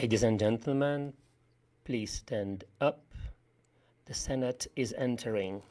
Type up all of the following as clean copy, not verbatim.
Ladies and gentlemen, please stand up. The Senate is entering.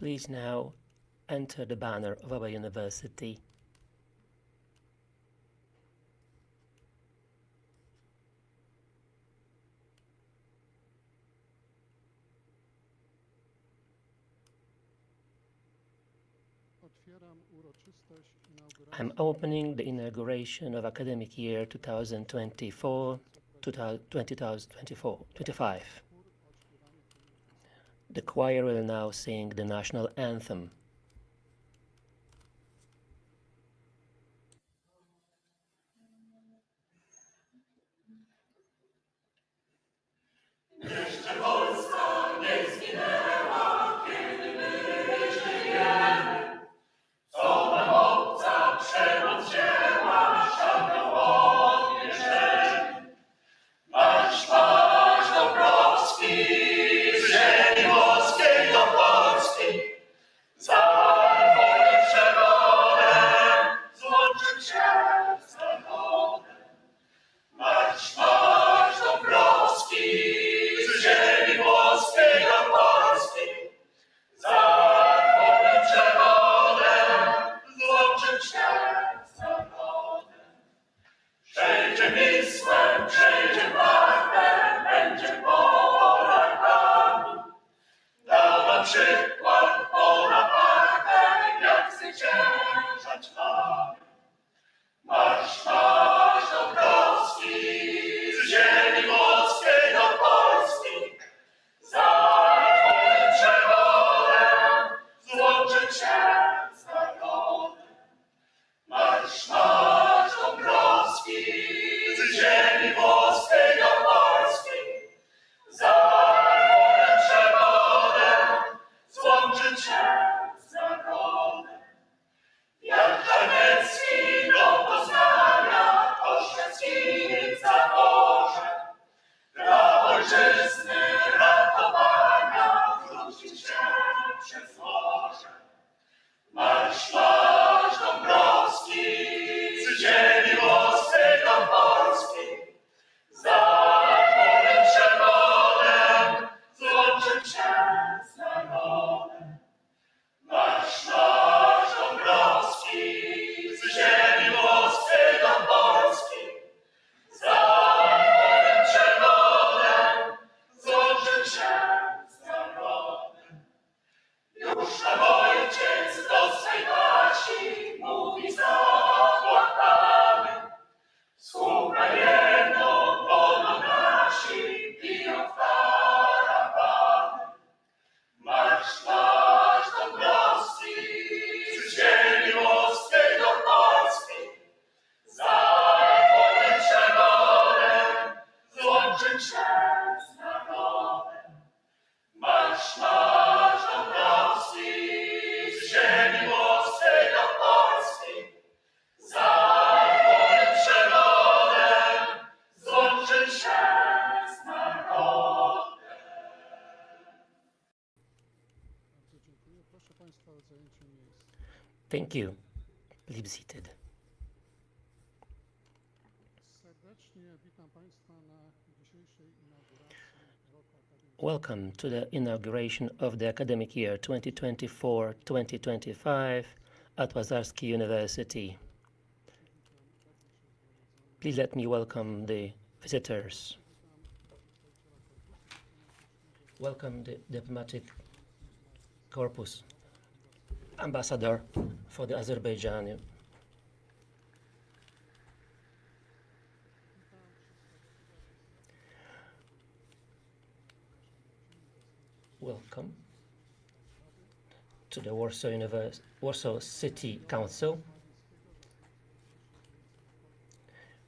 Please now enter the banner of our university. I'm opening the inauguration of academic year 2024-2025. The choir will now sing the national anthem. Thank you. Please be seated. Welcome to the inauguration of the academic year 2024-2025 at Łazarski University. Please let me welcome the visitors. Welcome the diplomatic corpus, ambassador for the Azerbaijan. Welcome to the Warsaw City Council.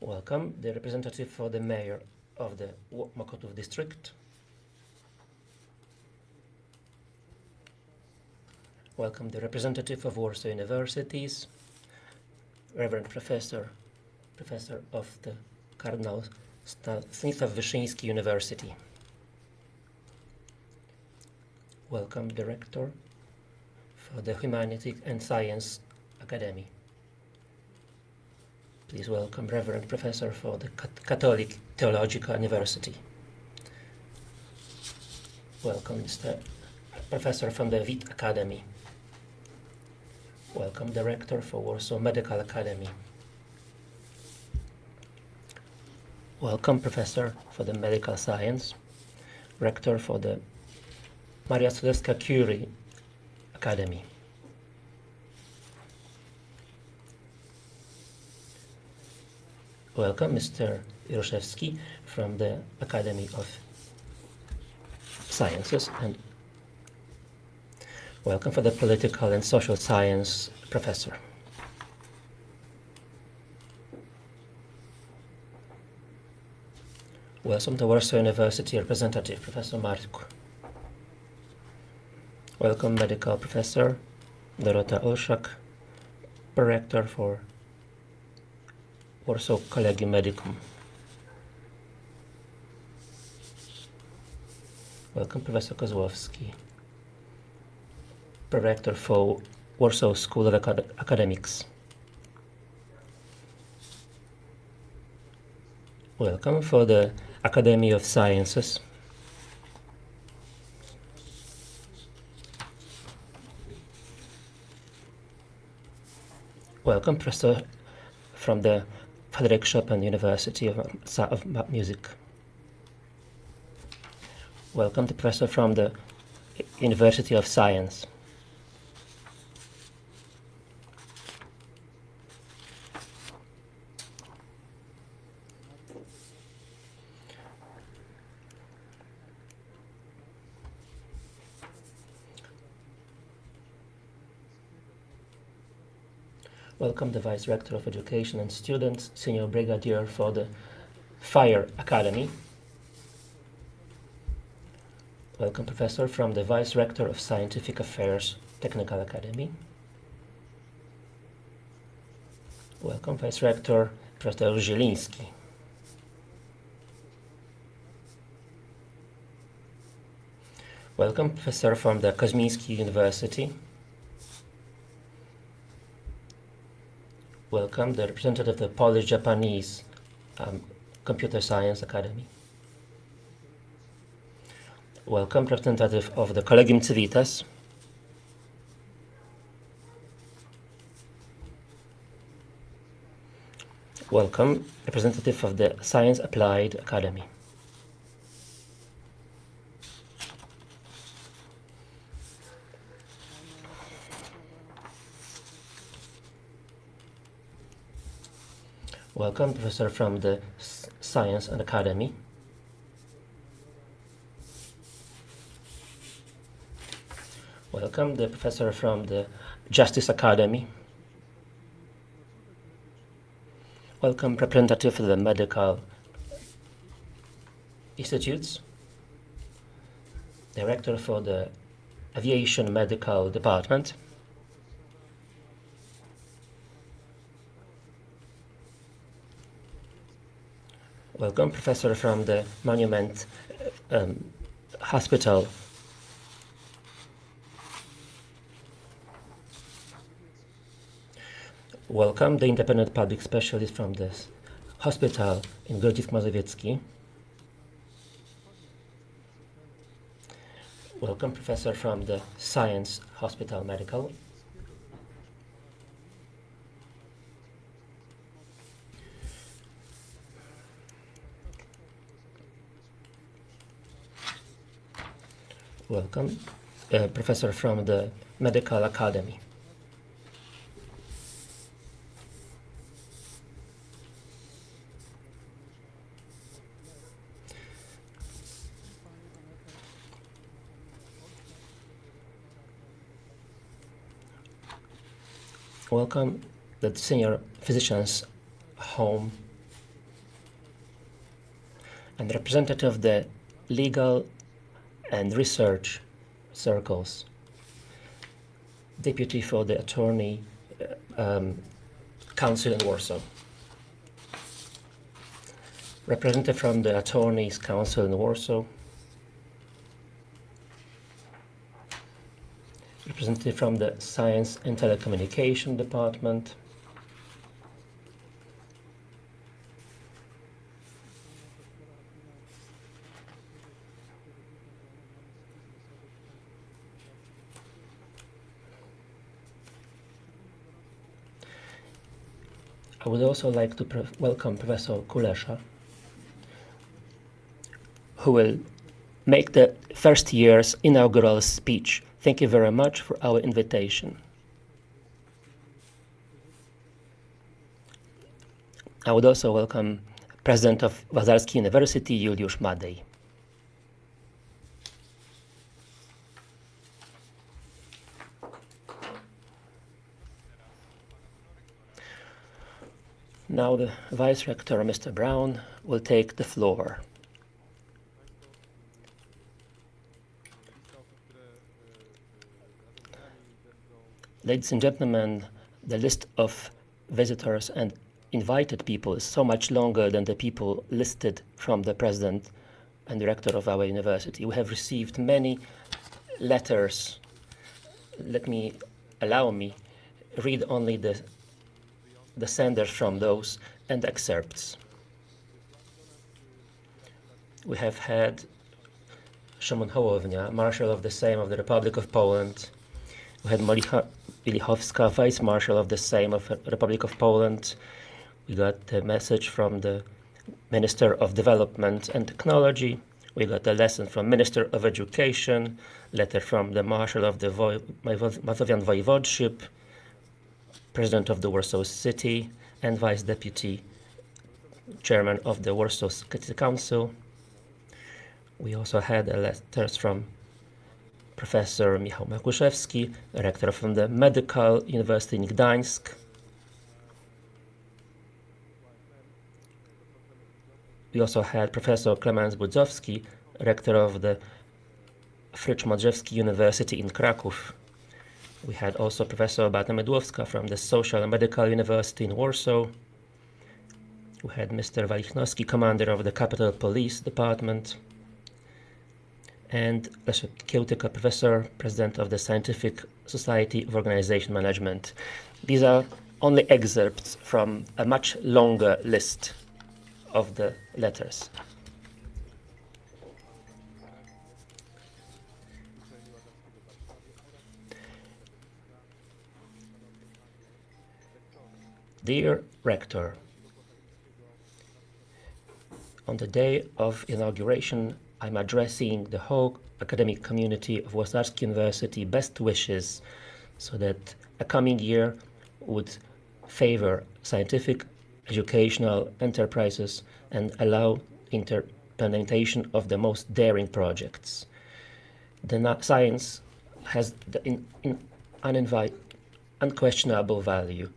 Welcome the representative for the mayor of the Mokotów district. Welcome the representative of Warsaw Universities, Reverend Professor of the Cardinal Stanisław Wyszyński University. Welcome Director for the Humanities and Science Academy. Please welcome Reverend Professor for the Catholic Theological University. Welcome Mr. Professor from the WIT Academy. Welcome Director for Warsaw Medical Academy. Welcome Professor for the Medical Science, Rector for the Maria Sklodowska-Curie Academy. Welcome Mr. Jaroszewski from the Academy of Sciences, and welcome for the Political and Social Science Professor. Welcome the Warsaw University representative, Professor Mark. Welcome Medical Professor Dorota Olszak, Prorector for Warsaw Collegium Medicum. Welcome Professor Kozłowski, Prorector for Warsaw School of Academics. Welcome for the Academy of Sciences. Welcome Professor from the Frederick Chopin University of Music. Welcome the Professor from the University of Science. Welcome the Vice Rector of Education and Students, Senior Brigadier for the Fire Academy. Welcome Professor from the Vice Rector of Scientific Affairs, Technical Academy. Welcome Vice Rector, Professor Zieliński. Welcome Professor from the Kosmiński University. Welcome the representative of the Polish-Japanese Computer Science Academy. Welcome, representative of the Collegium Civitas. Welcome, representative of the Science Applied Academy. Welcome, professor from the Science and Academy. Welcome, the professor from the Justice Academy. Welcome, representative of the Medical Institutes. Director for the Aviation Medical Department. Welcome, professor from the Monument Hospital. Welcome, the independent public specialist from this hospital in Grodzisk Mazowiecki. Welcome, professor from the Science Hospital Medical. Welcome, professor from the Medical Academy. Welcome, the Senior Physician's Home and representative of the Legal and Research Circles. Deputy for the Attorney Council in Warsaw. Representative from the Attorneys Council in Warsaw. Representative from the Science and Telecommunication Department. I would also like to welcome Professor Kulesza, who will make the first year's inaugural speech. Thank you very much for our invitation. I would also welcome President of Warszawski University, Juliusz Madej. Now the Vice Rector, Mr. Brown, will take the floor. Ladies and gentlemen, the list of visitors and invited people is so much longer than the people listed from the President and Director of our university. We have received many letters. Allow me, read only the senders from those and excerpts. We have had Szymon Hołownia, Marshal of the Sejm of the Republic of Poland. We had Monika Wielichowska, Vice Marshal of the Sejm of the Republic of Poland. We got a message from the Minister of Development and Technology. We got a lesson from Minister of Education, letter from the Marshal of the Mazowian Voivodeship, President of the Warsaw City, and Vice Deputy Chairman of the Warsaw City Council. We also had letters from Professor Michał Makuszewski, Rector from the Medical University in Gdańsk. We also had Professor Klemens Budzowski, Rector of the Frycz-Modrzewski University in Kraków. We had also Professor Beata Mydłowska from the Social and Medical University in Warsaw. We had Mr. Walichnowski, Commander of the Capital Police Department. And Leszek Kiełtyka, Professor, President of the Scientific Society of Organization Management. These are only excerpts from a much longer list of the letters. Dear Rector, on the day of inauguration, I'm addressing the whole academic community of Warsaw University best wishes so that a coming year would favor scientific educational enterprises and allow implementation of the most daring projects. The science has the unquestionable value.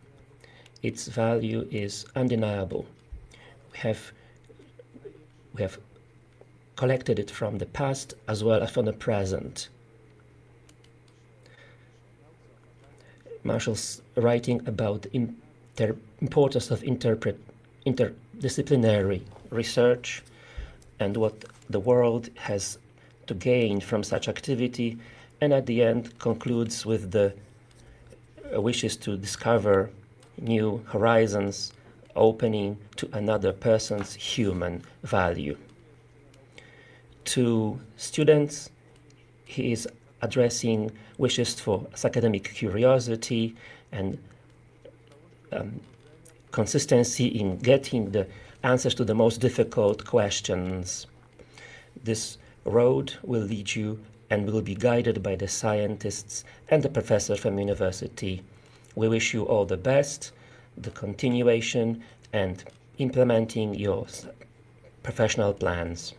Its value is undeniable. We have collected it from the past as well as from the present. Marshall's writing about the importance of interdisciplinary research and what the world has to gain from such activity, and at the end concludes with the wishes to discover new horizons, opening to another person's human value. To students, he is addressing wishes for academic curiosity and consistency in getting the answers to the most difficult questions. This road will lead you and will be guided by the scientists and the professors from university. We wish you all the best, the continuation and implementing your professional plans.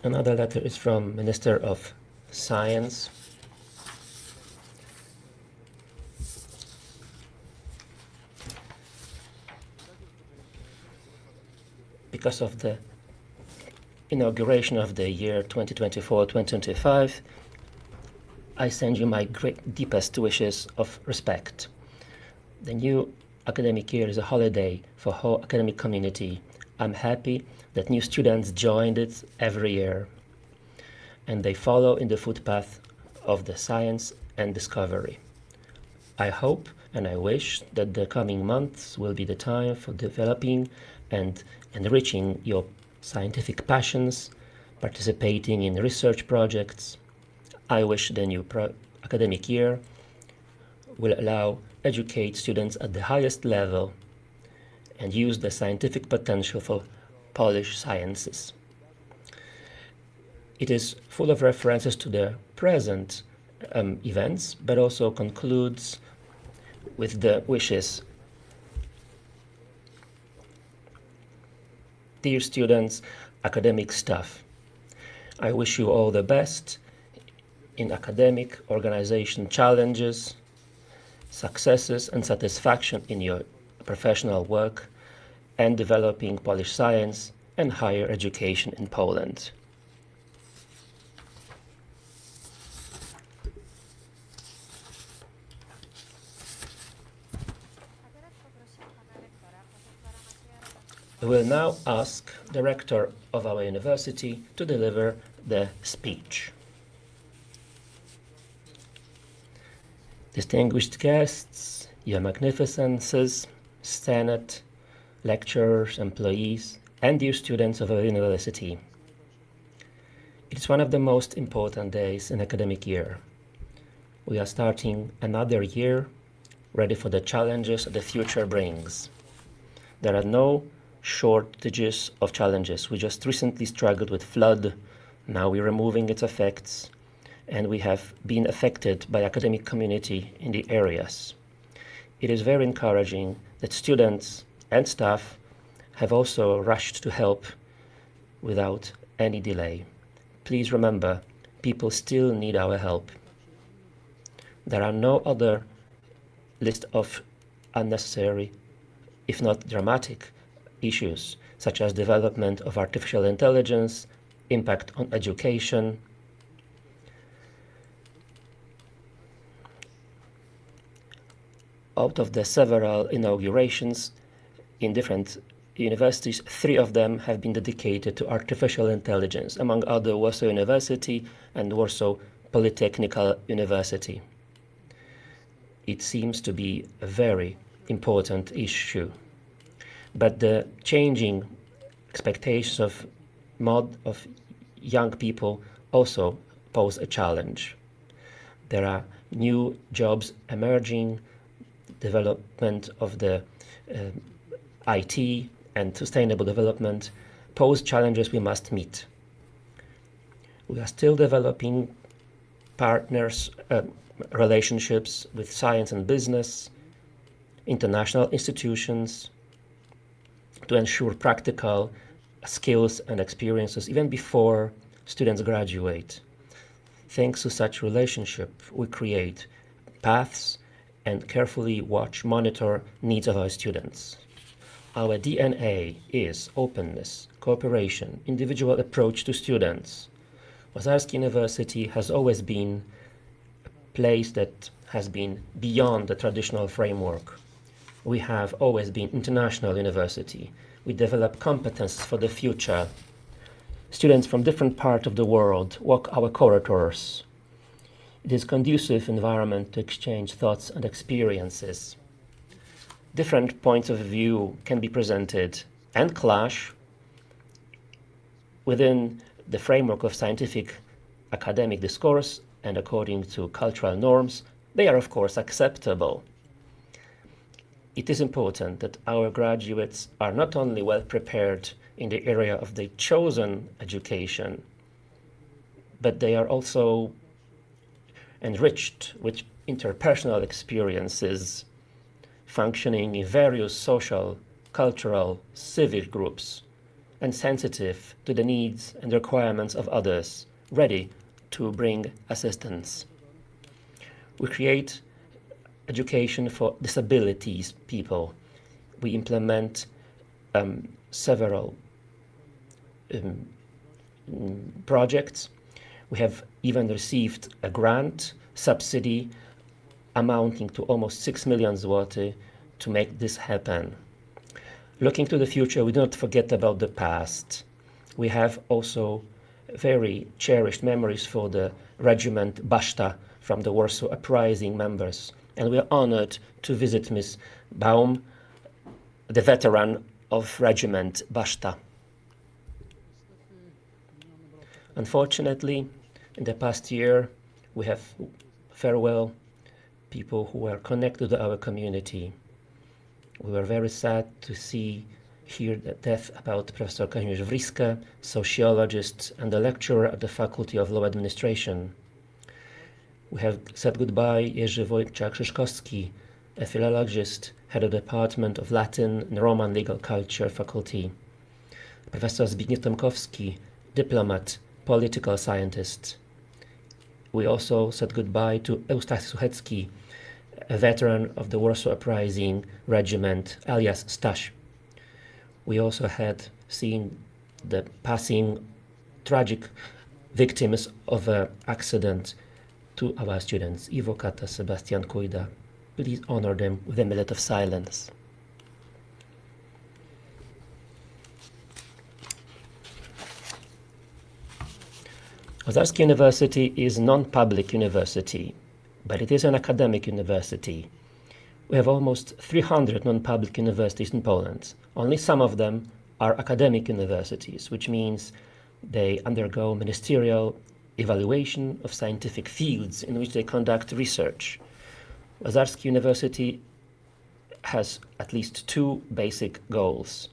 Another letter is from Minister of Science. Because of the inauguration of the year 2024-2025, I send you my deepest wishes of respect. The new academic year is a holiday for whole academic community. I'm happy that new students joined it every year, and they follow in the footpath of the science and discovery. I hope and I wish that the coming months will be the time for developing and enriching your scientific passions, participating in research projects. I wish the new academic year will allow educate students at the highest level and use the scientific potential for Polish sciences. It is full of references to the present events, but also concludes with the wishes. Dear students, academic staff, I wish you all the best in academic organization challenges, successes and satisfaction in your professional work and developing Polish science and higher education in Poland. We will now ask the rector of our university to deliver the speech. Distinguished guests, Your Magnificences, Senate, lecturers, employees, and dear students of our university. It is one of the most important days in academic year. We are starting another year, ready for the challenges the future brings. There are no shortages of challenges. We just recently struggled with flood. Now we're removing its effects, and we have been affected by academic community in the areas. It is very encouraging that students and staff have also rushed to help without any delay. Please remember, people still need our help. There are no other list of unnecessary, if not dramatic, issues such as development of artificial intelligence, impact on education, out of the several inaugurations in different universities, 3 of them have been dedicated to artificial intelligence, among other Warsaw University and Warsaw Polytechnical University. It seems to be a very important issue. But the changing expectations of young people also pose a challenge. There are new jobs emerging, development of the IT and sustainable development pose challenges we must meet. We are still developing relationships with science and business, international institutions, to ensure practical skills and experiences even before students graduate. Thanks to such relationship, we create paths and carefully monitor needs of our students. Our DNA is openness, cooperation, individual approach to students. Łazarski University has always been a place that has been beyond the traditional framework. We have always been international university. We develop competences for the future. Students from different parts of the world walk our corridors. It is a conducive environment to exchange thoughts and experiences. Different points of view can be presented and clash within the framework of scientific academic discourse and according to cultural norms. They are, of course, acceptable. It is important that our graduates are not only well prepared in the area of their chosen education, but they are also enriched with interpersonal experiences, functioning in various social, cultural, civic groups, and sensitive to the needs and requirements of others, ready to bring assistance. We create education for disabilities people. We implement several projects. We have even received a grant subsidy amounting to almost 6 million zloty to make this happen. Looking to the future, we do not forget about the past. We have also very cherished memories for the regiment Baszta from the Warsaw Uprising members, and we are honored to visit Ms. Baum, the veteran of Regiment Baszta. Unfortunately, in the past year, we have farewell people who were connected to our community. We were very sad to hear the death about Professor Kazimierz Wriska, sociologist and a lecturer at the Faculty of Law Administration. We have said goodbye Jerzy Wojciech-Krzyżkowski, a philologist, head of the Department of Latin and Roman Legal Culture Faculty. Professor Zbigniew Tomkowski, diplomat, political scientist. We also said goodbye to Eustach Suchecki, a veteran of the Warsaw Uprising Regiment, alias Staś. We also had seen the passing tragic victims of an accident to our students, Iwo Kata, Sebastian Kujda. Please honor them with a minute of silence. Łazarski University is a non-public university, but it is an academic university. We have almost 300 non-public universities in Poland. Only some of them are academic universities, which means they undergo ministerial evaluation of scientific fields in which they conduct research. Łazarski University has at least two basic goals: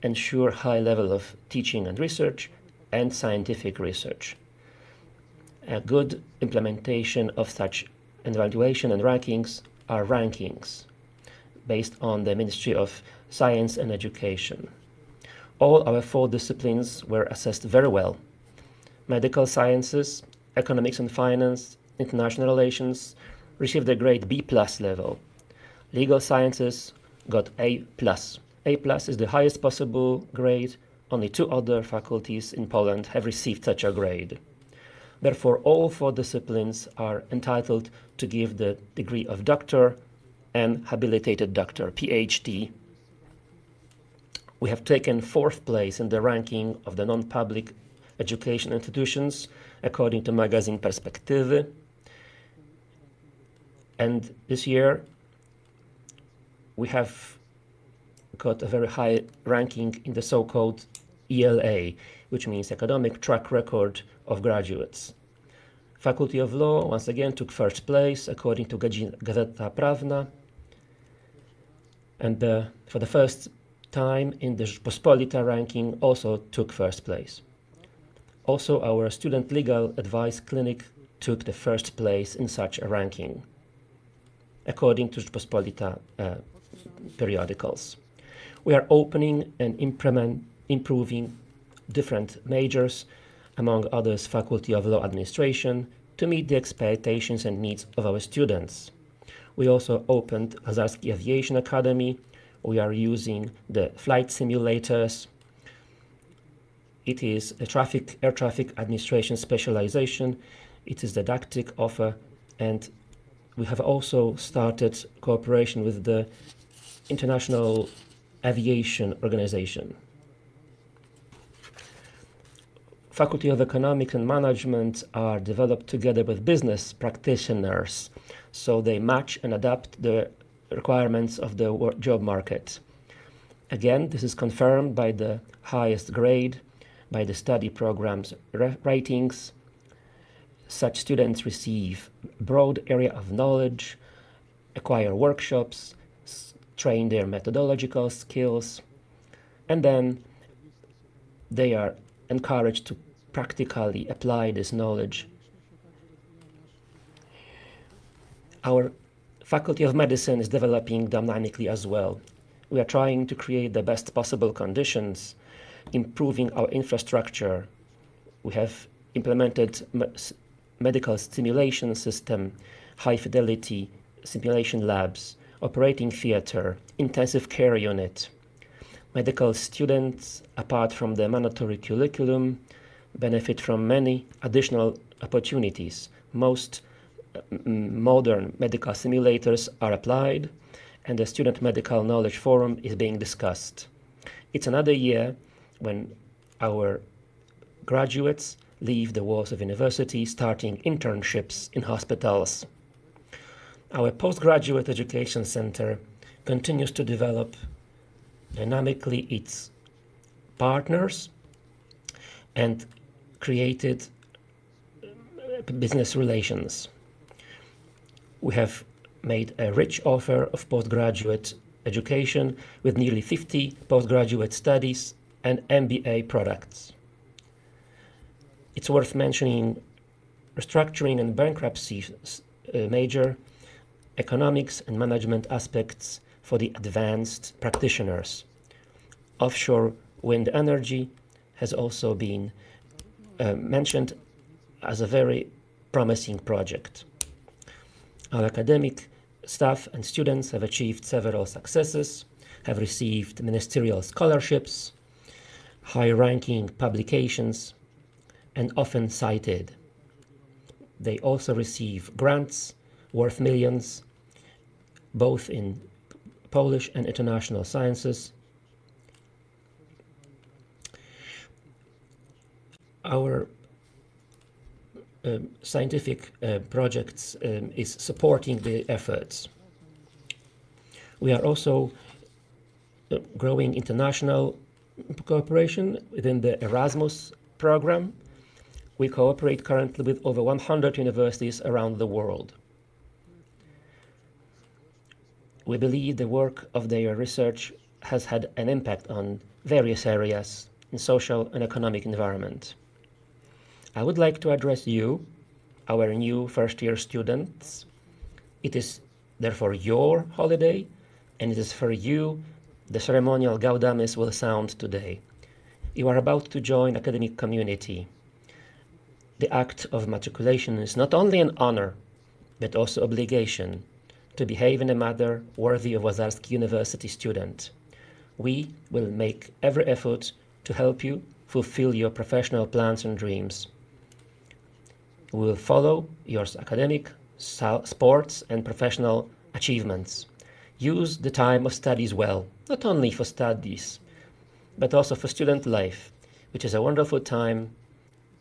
ensure high level of teaching and research and scientific research. A good implementation of such evaluation and rankings are rankings based on the Ministry of Science and Education. All our 4 disciplines were assessed very well. Medical sciences, economics and finance, international relations received a grade B+ level. Legal sciences got A+. A+ is the highest possible grade. Only 2 other faculties in Poland have received such a grade. Therefore, all 4 disciplines are entitled to give the degree of doctor and habilitated doctor, PhD. We have taken 4th place in the ranking of the non-public education institutions according to magazine Perspektywy. And this year we have got a very high ranking in the so-called ELA, which means Academic Track Record of Graduates. Faculty of Law, once again, took first place according to Gazeta Prawna, and for the first time in the Rzeczpospolita ranking also took first place. Also, our Student Legal Advice Clinic took the first place in such a ranking, according to Rzeczpospolita periodicals. We are opening and improving different majors, among others Faculty of Law Administration, to meet the expectations and needs of our students. We also opened Lazarski Aviation Academy. We are using the flight simulators. It is a air traffic administration specialization. It is didactic offer, and we have also started cooperation with the International Aviation Organization. Faculty of Economics and Management are developed together with business practitioners, so they match and adapt the requirements of the job market. Again, this is confirmed by the highest grade, by the study programs ratings. Such students receive broad area of knowledge, acquire workshops, train their methodological skills, and then they are encouraged to practically apply this knowledge. Our Faculty of Medicine is developing dynamically as well. We are trying to create the best possible conditions, improving our infrastructure. We have implemented medical stimulation system, high fidelity simulation labs, operating theater, intensive care unit. Medical students, apart from the mandatory curriculum, benefit from many additional opportunities. Most modern medical simulators are applied, and the Student Medical Knowledge Forum is being discussed. It's another year when our graduates leave the walls of university, starting internships in hospitals. Our Postgraduate Education Center continues to develop dynamically its partners and created business relations. We have made a rich offer of postgraduate education with nearly 50 postgraduate studies and MBA products. It's worth mentioning restructuring and bankruptcy major, economics and management aspects for the advanced practitioners. Offshore wind energy has also been mentioned as a very promising project. Our academic staff and students have achieved several successes, have received ministerial scholarships, high-ranking publications, and often cited. They also receive grants worth millions, both in Polish and international sciences. Our scientific projects is supporting the efforts. We are also growing international cooperation within the Erasmus program. We cooperate currently with over 100 universities around the world. We believe the work of their research has had an impact on various areas in social and economic environment. I would like to address you, our new first-year students. It is therefore your holiday, and it is for you the ceremonial Gaudamis will sound today. You are about to join academic community. The act of matriculation is not only an honor, but also obligation to behave in a manner worthy of Łazarski University student. We will make every effort to help you fulfill your professional plans and dreams. We will follow your academic, sports, and professional achievements. Use the time of studies well, not only for studies, but also for student life, which is a wonderful time.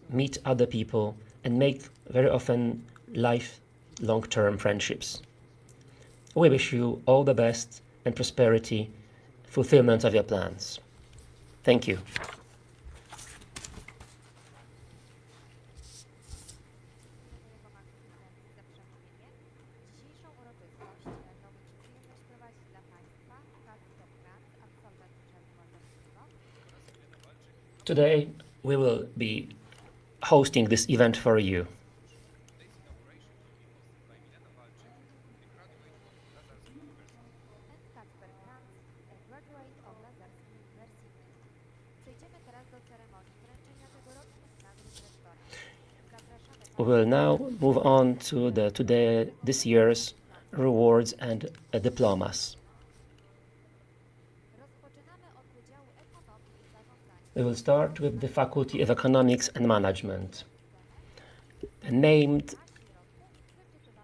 Meet other people and make very often long-term friendships. We wish you all the best and prosperity, fulfillment of your plans. Thank you. Today we will be hosting this event for you. We will now move on to this year's rewards and diplomas. We will start with the Faculty of Economics and Management. The named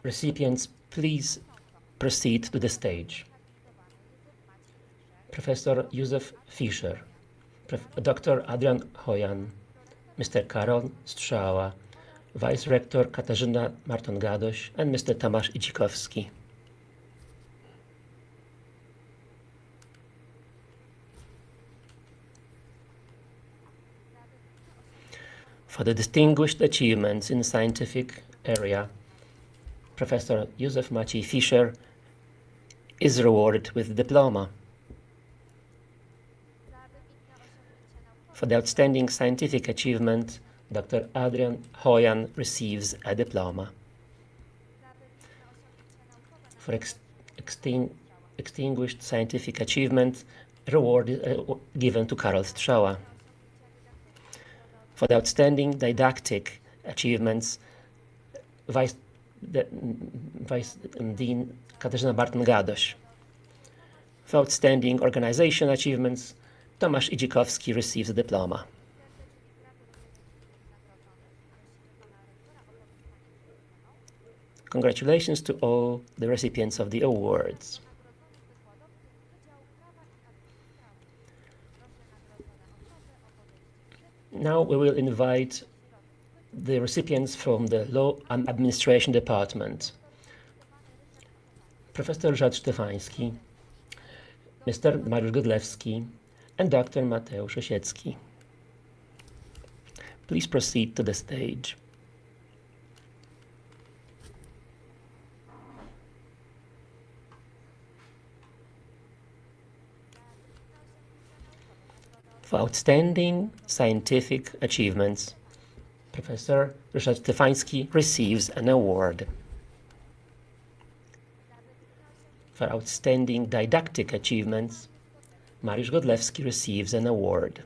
recipients, please proceed to the stage. Professor Józef Fischer, Dr. Adrian Hojan, Mr. Karol Strzała, Vice Rector Katarzyna Marton-Gadoś, and Mr. Tomasz Idzikowski. For the distinguished achievements in the scientific area, Professor Józef Maciej Fischer is rewarded with a diploma. For the outstanding scientific achievement, Dr. Adrian Hojan receives a diploma. For extinguished scientific achievement, a reward is given to Karol Strzała. For the outstanding didactic achievements, Vice Dean Katarzyna Marton-Gadoś. For outstanding organization achievements, Tomasz Idzikowski receives a diploma. Congratulations to all the recipients of the awards. Now we will invite the recipients from the Law and Administration Department. Professor Ryszard Szczefański, Mr. Mariusz Godlewski, and Dr. Mateusz Osiecki. Please proceed to the stage. For outstanding scientific achievements, Professor Ryszard Szczefański receives an award. For outstanding didactic achievements, Mariusz Godlewski receives an award.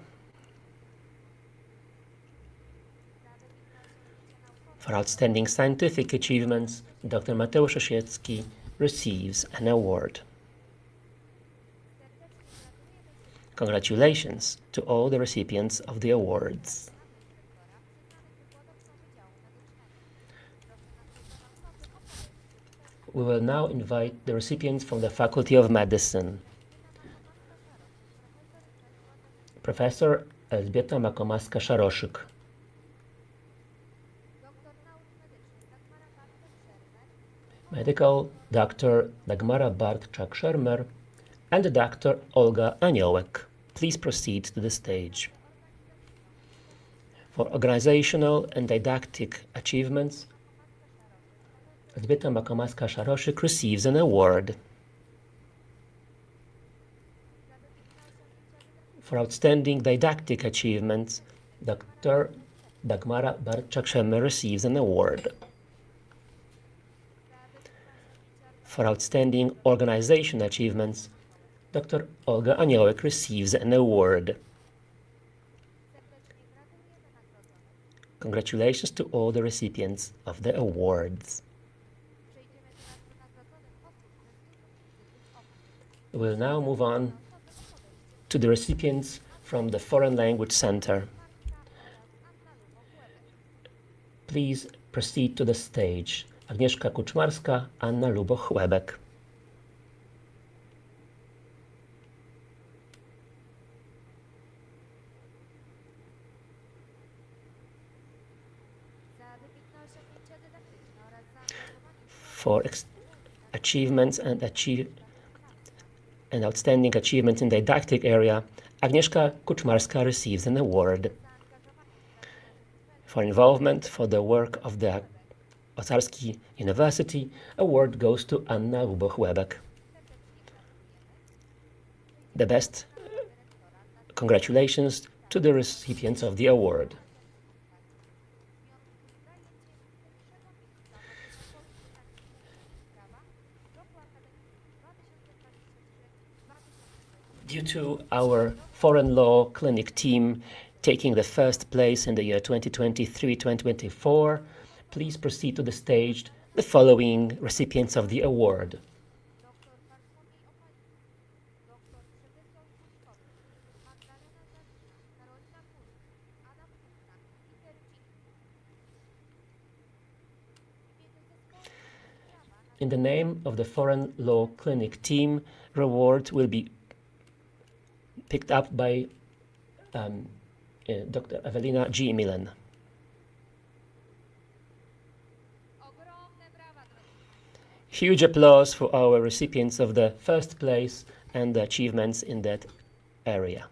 For outstanding scientific achievements, Dr. Mateusz Osiecki receives an award. Congratulations to all the recipients of the awards. We will now invite the recipients from the Faculty of Medicine. Professor Elżbieta Makomaska-Szaroszyk, Medical Dr. Dagmara Bartczak-Szermer, and Dr. Olga Aniołek. Please proceed to the stage. For organizational and didactic achievements, Elżbieta Makomaska-Szaroszyk receives an award. For outstanding didactic achievements, Dr. Dagmara Bartczak-Szermer receives an award. For outstanding organization achievements, Dr. Olga Aniołek receives an award. Congratulations to all the recipients of the awards. We will now move on to the recipients from the Foreign Language Center. Please proceed to the stage. Agnieszka Kuczmarska, Anna Luboch-Łebek. For achievements and outstanding achievements in the didactic area, Agnieszka Kuczmarska receives an award. For involvement for the work of the Osarski University, award goes to Anna Luboch-Łebek. The best congratulations to the recipients of the award. Due to our foreign law clinic team taking the first place in the year 2023-2024, please proceed to the stage the following recipients of the award. In the name of the Foreign Law Clinic team, reward will be picked up by Dr. Ewelina G. Milan. Huge applause for our recipients of the first place and the achievements in that area.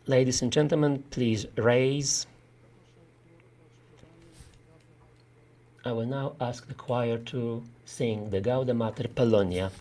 Ladies and gentlemen, please raise. I will now ask the choir to sing the Gaude Mater Polonia.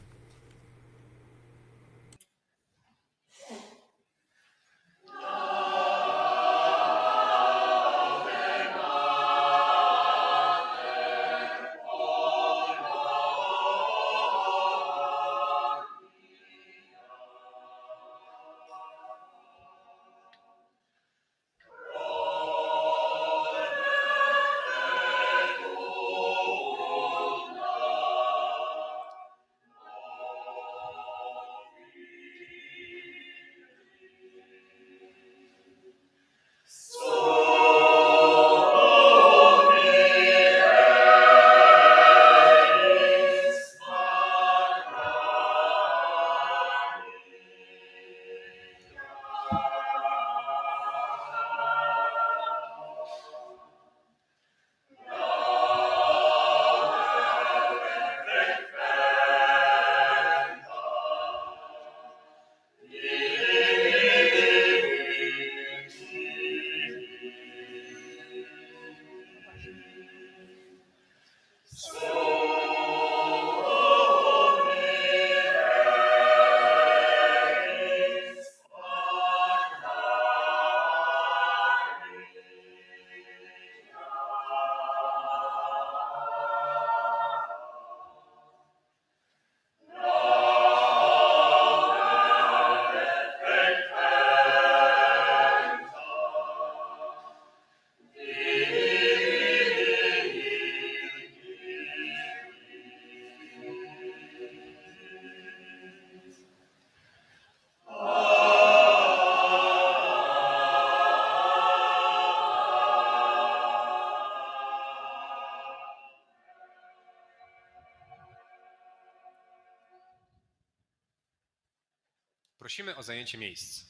Prosimy o zajęcie miejsc.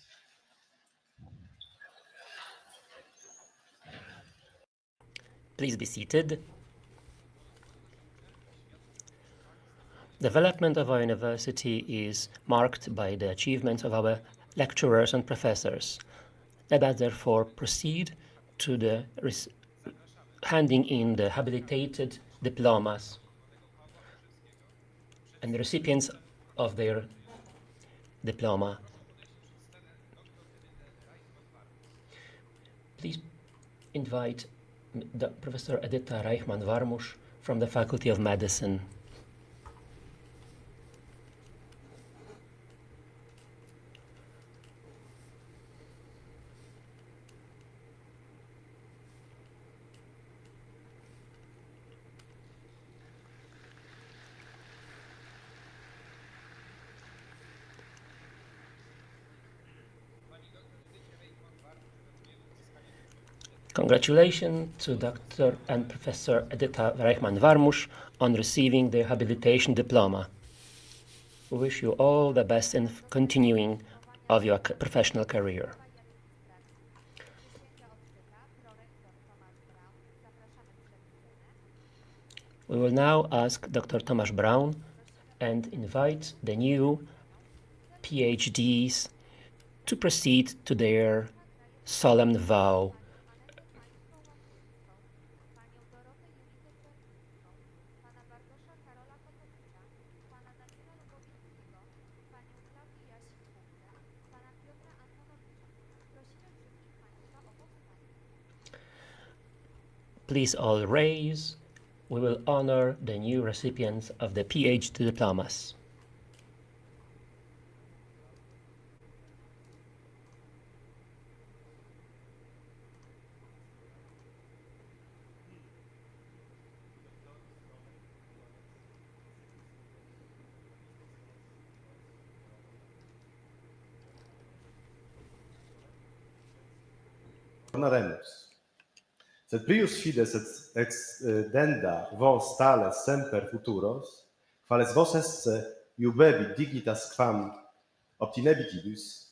Please be seated. Development of our university is marked by the achievements of our lecturers and professors. Let us therefore proceed to the handing in the habilitated diplomas and the recipients of their diploma. Please invite Professor Edyta Reichmann-Warmusz from the Faculty of Medicine. Congratulations to Dr. and Professor Edyta Reichmann-Warmusz on receiving their habilitation diploma. We wish you all the best in continuing of your professional career. We will now ask Dr. Tomasz Braun and invite the new PhDs to proceed to their solemn vow. Please all raise. We will honor the new recipients of the PhD diplomas. Honoremus. Sed prius fides et exdenda vos tales semper futuros, quales vos esse iubebit digitas quam obtinebitibus,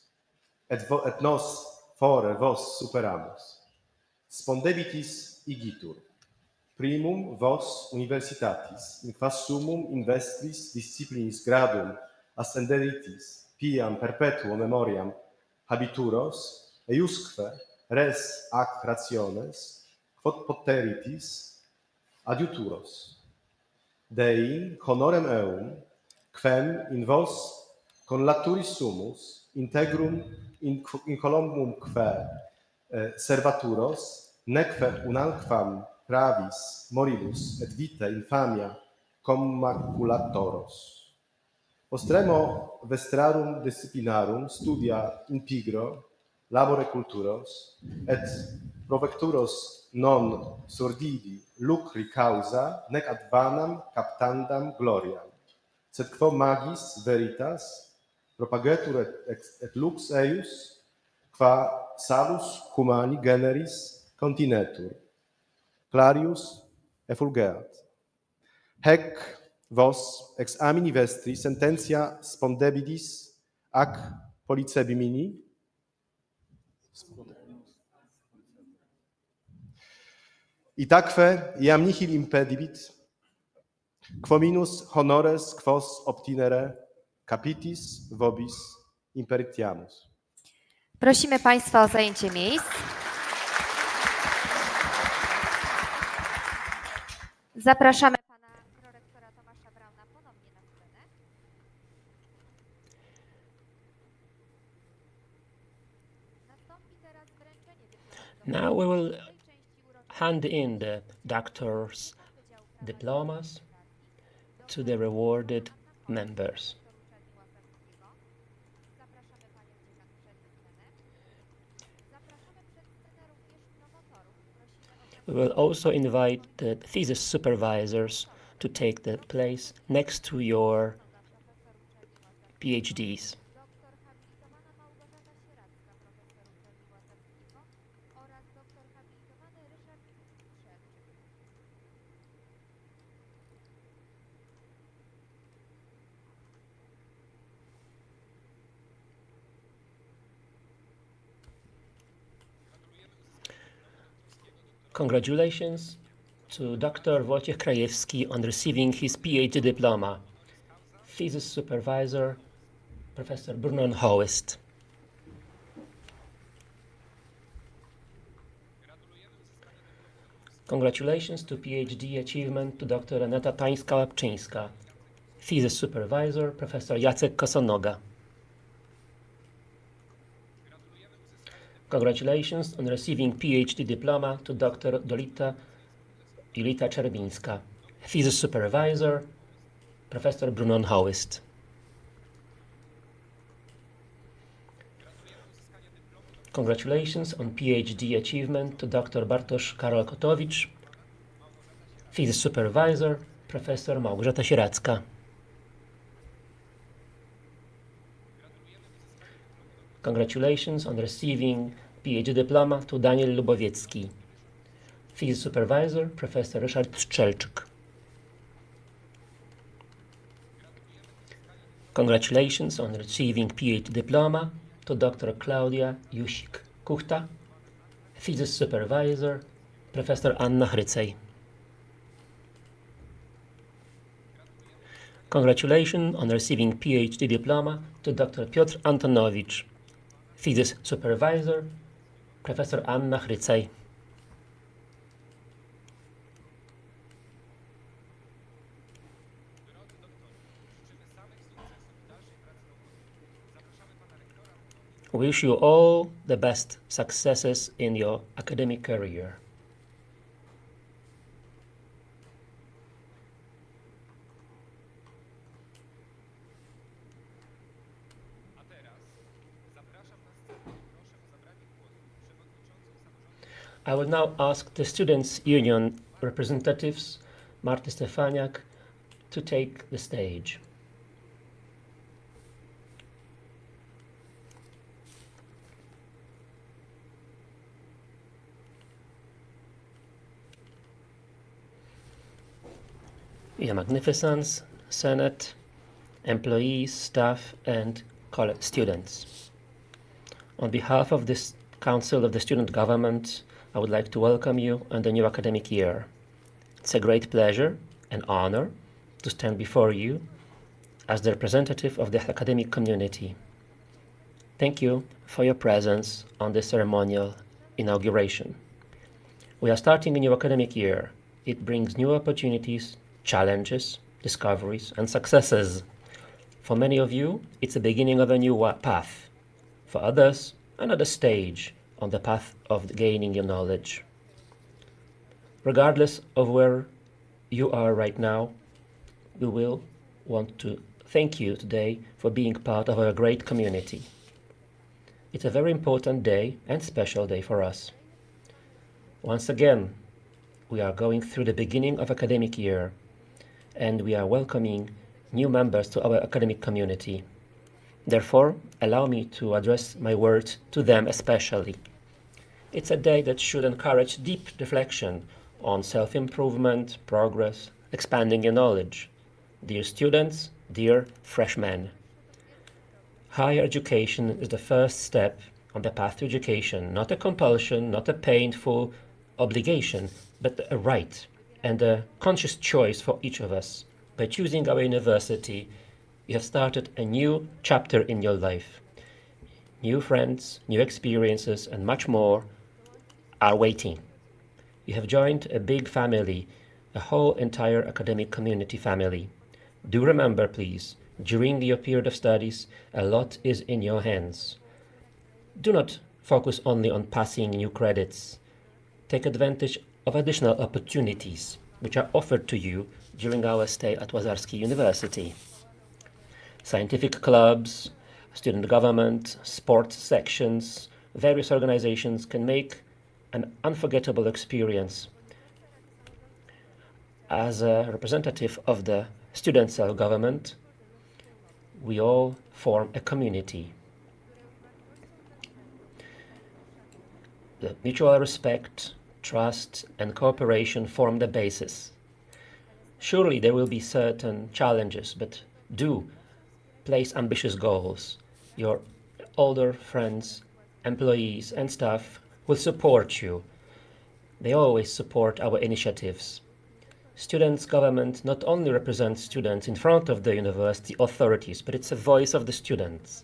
et nos fore vos superamus. Spondebitis igitur. Primum vos universitatis, in quas summum investris disciplinis gradum ascenderitis, piam perpetuo memoriam habituros, eiusque res ac rationes, quod poteritis adiuturos. Dei honorem eum, quem in vos conlaturis sumus, integrum in colombumque servaturos, neque unalquam pravis moribus et vitae infamia commaculatoros. Postremo vestrarum disciplinarum studia in pigro, labore culturos, et provecturos non sordidi lucri causa, nec ad vanam captandam gloriam. Sed quo magis veritas propagatur et lux eius, qua salus humani generis continetur, clarius effulgeat. Hec vos ex amini vestri sententia spondebidis ac policebimini, itaque iam nihil impedibit, quo minus honores quos obtinere capitis vobis imperitiamus. Prosimy Państwa o zajęcie miejsc. Zapraszamy Pana prorektora Tomasza Brauna ponownie na scenę. Nastąpi teraz wręczenie dyplomów. Now we will hand in the doctor's diplomas to the rewarded members. Zapraszamy Panią Dziekan przed scenę. Zapraszamy przed scenę również promotorów. Prosimy o We will also invite the thesis supervisors to take the place next to your PhDs. doktor habilitowana Małgorzata Sieradzka, profesor uczelni Łazarskiego oraz doktor habilitowany Ryszard Strzelczyk. Congratulations to Dr. Wojciech Krajewski on receiving his PhD diploma. Thesis supervisor, Professor Brunon Hoest. Congratulations to PhD achievement to Dr. Aneta Tańska-Łapczyńska. Thesis supervisor, Professor Jacek Kosonoga. Congratulations on receiving PhD diploma to Dr. Julita Czerbińska. Thesis supervisor, Professor Brunon Hoest. Congratulations on PhD achievement to Dr. Bartosz Karol Kotowicz. Thesis supervisor, Professor Małgorzata Sieradzka. Congratulations on receiving PhD diploma to Daniel Lubowiecki. Thesis supervisor, Professor Ryszard Strzelczyk. Congratulations on receiving PhD diploma to Dr. Klaudia Jusik-Kuchta. Thesis supervisor, Professor Anna Hrycej. Congratulations on receiving PhD diploma to Dr. Piotr Antonowicz, thesis supervisor, Professor Anna Chrycej. Drodzy doktorze, życzymy samych sukcesów w dalszej pracy naukowej. Zapraszamy pana rektora. Wish you all the best successes in your academic career. A teraz zapraszam na scenę. Proszę o zabranie głosu przewodniczącą samorządu. I will now ask the Students' Union representatives, Marty Stefaniak, to take the stage. Your Magnificence, Senate, employees, staff, and college students. On behalf of this Council of the Student Government, I would like to welcome you on the new academic year. It's a great pleasure and honor to stand before you as the representative of the academic community. Thank you for your presence on this ceremonial inauguration. We are starting a new academic year. It brings new opportunities, challenges, discoveries, and successes. For many of you, it's the beginning of a new path. For others, another stage on the path of gaining your knowledge. Regardless of where you are right now, we will want to thank you today for being part of our great community. It's a very important day and special day for us. Once again, we are going through the beginning of academic year, and we are welcoming new members to our academic community. Therefore, allow me to address my words to them especially. It's a day that should encourage deep reflection on self-improvement, progress, expanding your knowledge. Dear students, dear freshmen, higher education is the first step on the path to education, not a compulsion, not a painful obligation, but a right and a conscious choice for each of us. By choosing our university, you have started a new chapter in your life. New friends, new experiences, and much more are waiting. You have joined a big family, a whole entire academic community family. Do remember, please, during your period of studies, a lot is in your hands. Do not focus only on passing new credits. Take advantage of additional opportunities which are offered to you during our stay at Łazarski University. Scientific clubs, student government, sports sections, various organizations can make an unforgettable experience. As a representative of the student self-government, we all form a community. The mutual respect, trust, and cooperation form the basis. Surely there will be certain challenges, but do place ambitious goals. Your older friends, employees, and staff will support you. They always support our initiatives. Students' government not only represents students in front of the university authorities, but it's a voice of the students.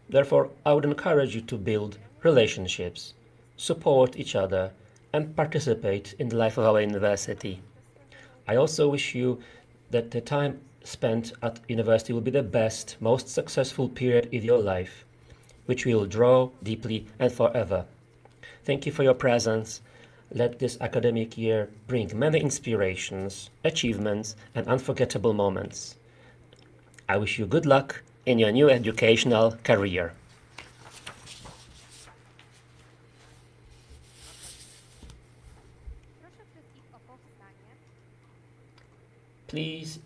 Therefore, I would encourage you to build relationships, support each other, and participate in the life of our university. I also wish you that the time spent at university will be the best, most successful period in your life, which we will draw deeply and forever. Thank you for your presence. Let this academic year bring many inspirations, achievements, and unforgettable moments. I wish you good luck in your new educational career. Proszę wszystkich o powstanie. Please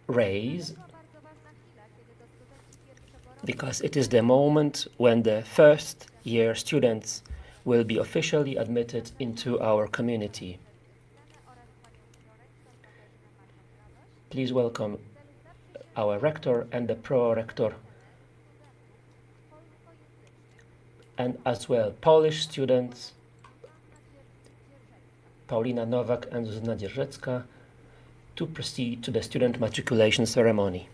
raise, To bardzo ważna chwila, kiedy to studenci pierwszego roku because it is the moment when the first year students will be officially admitted into our community. oraz panią prorektor Katarzynę Marną Radość. Please welcome our rector and the pro-rector, and as well Polish students, Paulina Nowak and Zuzanna Dzierżecka, to proceed to the student matriculation ceremony.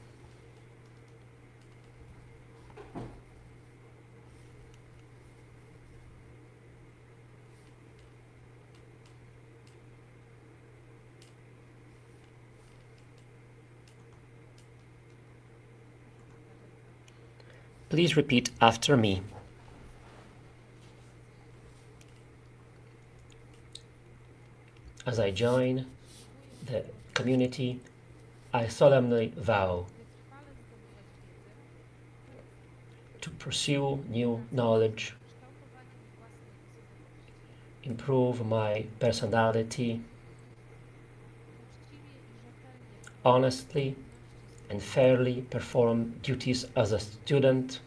Please repeat after me. As I join the community, I solemnly vow to pursue new knowledge, improve my personality, honestly and fairly perform duties as a student,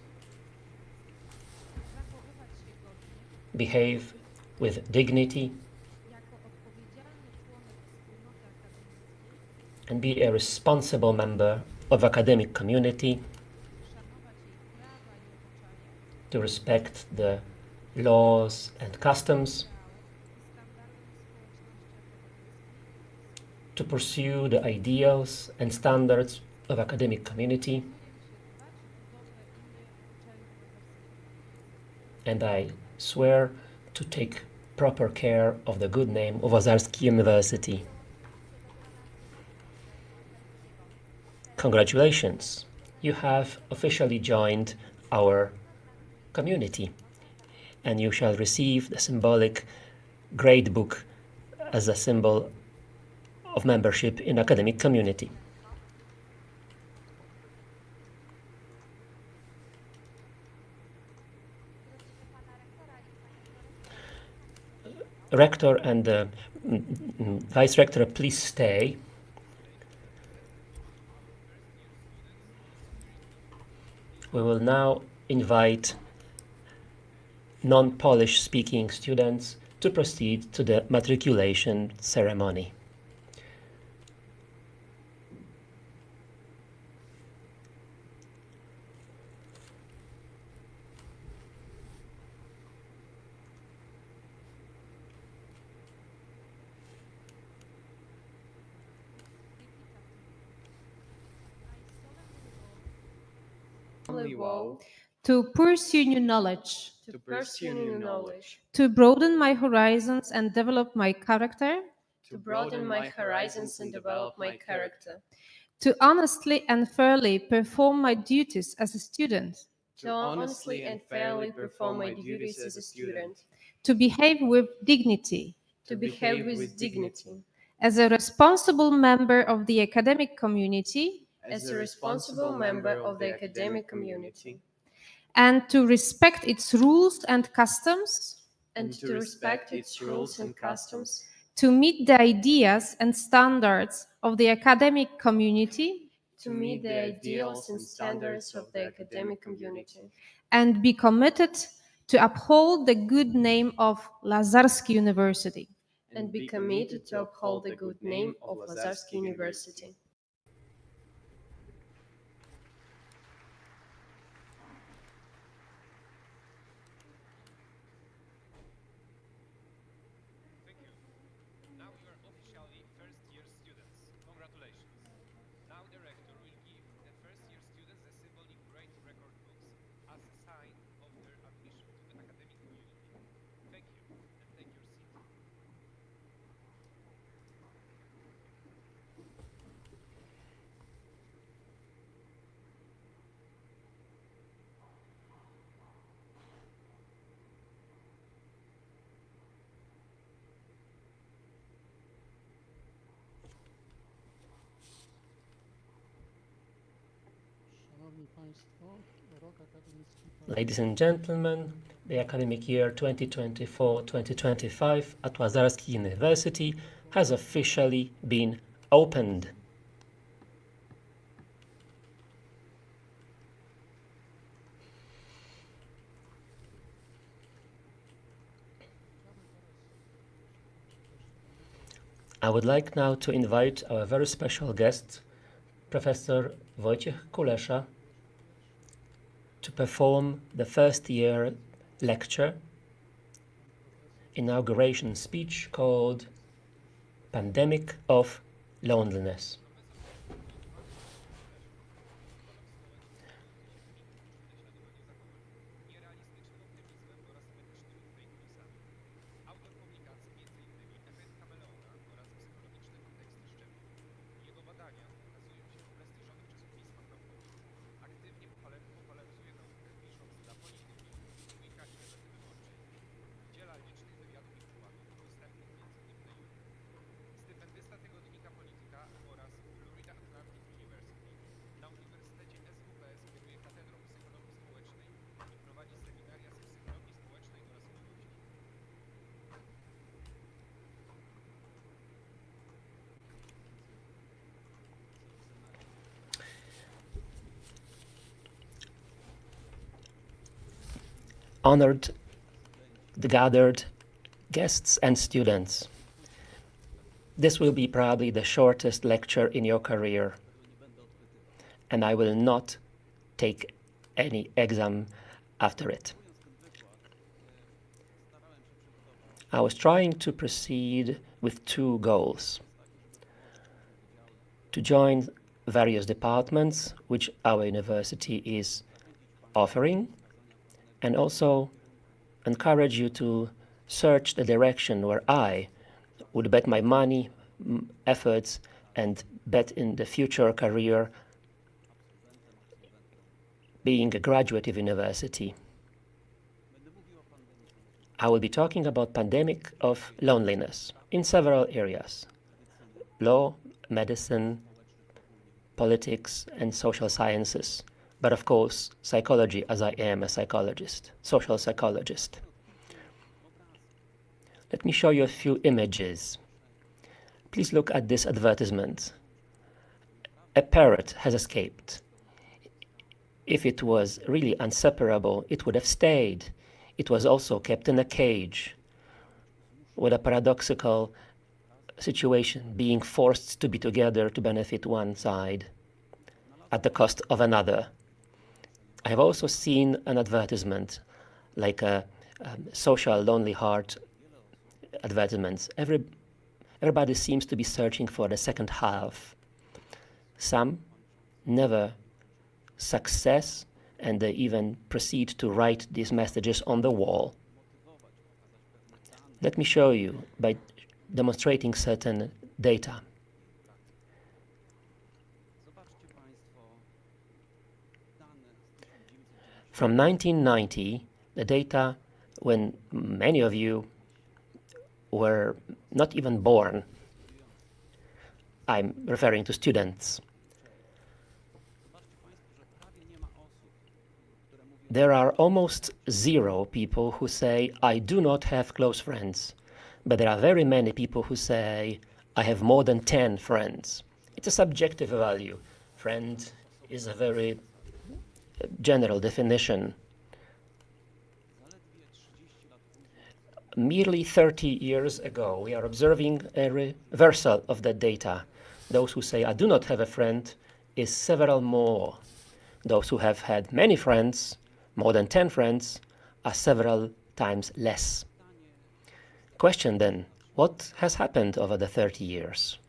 behave with dignity, and be a responsible member of academic community, to respect the laws and customs, to pursue the ideals and standards of academic community, and I swear to take proper care of the good name of Łazarski University. Congratulations! You have officially joined our community, and you shall receive the symbolic grade book as a symbol of membership in academic community. Rector and the Vice Rector, please stay. We will now invite non-Polish speaking students to proceed to the matriculation ceremony. Vow to pursue new knowledge, to pursue new knowledge, to broaden my horizons and develop my character, to broaden my horizons and develop my character, to honestly and fairly perform my duties as a student, to honestly and fairly perform my duties as a student, to behave with dignity, to behave with dignity, as a responsible member of the academic community, as a responsible member of the academic community, and to respect its rules and customs, and to respect its rules and customs, to meet the ideas and standards of the academic community, to meet the ideals and standards of the academic community, and be committed to uphold the good name of Łazarski University. and be committed to uphold the good name of Łazarski University. Thank you. Now you are officially first-year students. Congratulations. Now the rector will give the first-year students the symbolic grade record books as a sign of their admission to the academic community. Thank you, and take your seat. Ladies and gentlemen, the academic year 2024-2025 at Łazarski University has officially been opened. I would like now to invite our very special guest, Professor Wojciech Kulesza, to perform the first year lecture, inauguration speech called Pandemic of loneliness. Nierealistycznym optymizmem oraz metycznymi fake newsami. Autor publikacji m.in. efekt kameleona oraz psychologiczne konteksty szczepień. Jego badania ukazują się w prestiżowych czasopismach naukowych. Aktywnie popularyzuje naukę, pisząc dla Polityki, Weeka i Gazety Wyborczej. Udziela licznych wywiadów i wykładów dostępnych m.in. na YouTube. Stypendysta tygodnika Polityka oraz Florida Atlantic University. Na Uniwersytecie SWPS kieruje katedrą psychologii społecznej i prowadzi seminaria z psychologii społecznej oraz miłości. Honored, the gathered guests and students, this will be probably the shortest lecture in your career, and I will not take any exam after it. I was trying to proceed with two goals: to join various departments which our university is offering, and also encourage you to search the direction where I would bet my money, efforts, and bet in the future career being a graduate of university. I will be talking about pandemic of loneliness in several areas: law, medicine, politics, and social sciences. But of course, psychology, as I am a psychologist, social psychologist. Let me show you a few images. Please look at this advertisement. A parrot has escaped. If it was really inseparable, it would have stayed. It was also kept in a cage, with a paradoxical situation, being forced to be together to benefit one side at the cost of another. I have also seen an advertisement, like a social lonely heart advertisements. Everybody seems to be searching for the second half. Some never success, and they even proceed to write these messages on the wall. Let me show you by demonstrating certain data. From 1990, the data when many of you were not even born. I'm referring to students. There are almost zero people who say, I do not have close friends. But there are very many people who say, I have more than 10 friends. It's a subjective value. Friend is a very general definition. Merely 30 years ago, we are observing a reversal of that data. Those who say, I do not have a friend, is several more. Those who have had many friends, more than 10 friends, are several times less. Question then, what has happened over the 30 years?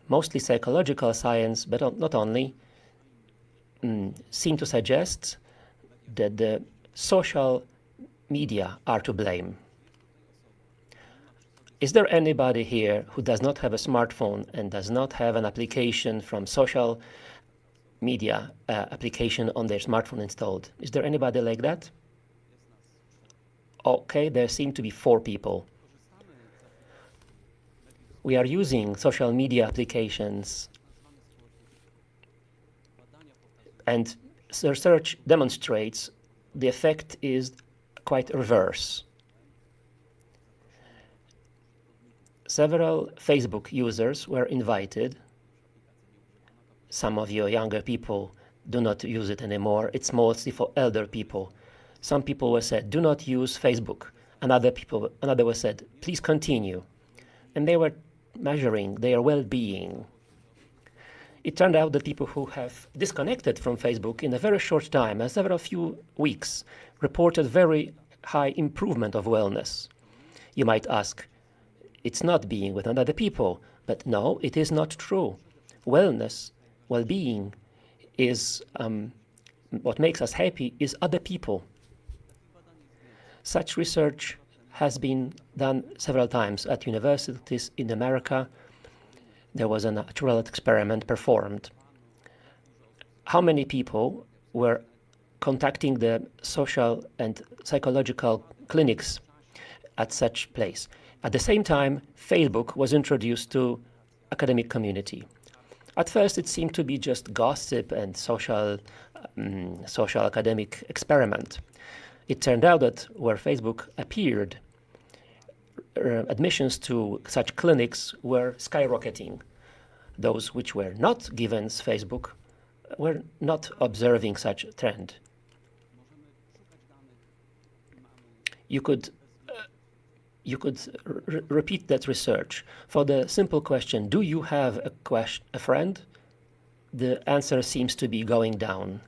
Mostly psychological science, but not only, seem to suggest that the social media are to blame. Is there anybody here who does not have a smartphone and does not have an application from social media application on their smartphone installed? Is there anybody like that? Okay, there seem to be 4 people. We are using social media applications, and research demonstrates the effect is quite reverse. Several Facebook users were invited. Some of you younger people do not use it anymore. It's mostly for elder people. Some people were said, do not use Facebook. Another was said, please continue. And they were measuring their well-being. It turned out that people who have disconnected from Facebook in a very short time, several few weeks, reported very high improvement of wellness. You might ask, it's not being with other people. But no, it is not true. Wellness, well-being is what makes us happy is other people. Such research has been done several times at universities in America. There was a natural experiment performed. How many people were contacting the social and psychological clinics at such place? At the same time, Facebook was introduced to academic community. At first, it seemed to be just gossip and social academic experiment. It turned out that where Facebook appeared, admissions to such clinics were skyrocketing. Those which were not given Facebook were not observing such a trend. You could repeat that research for the simple question, do you have a friend? The answer seems to be going down.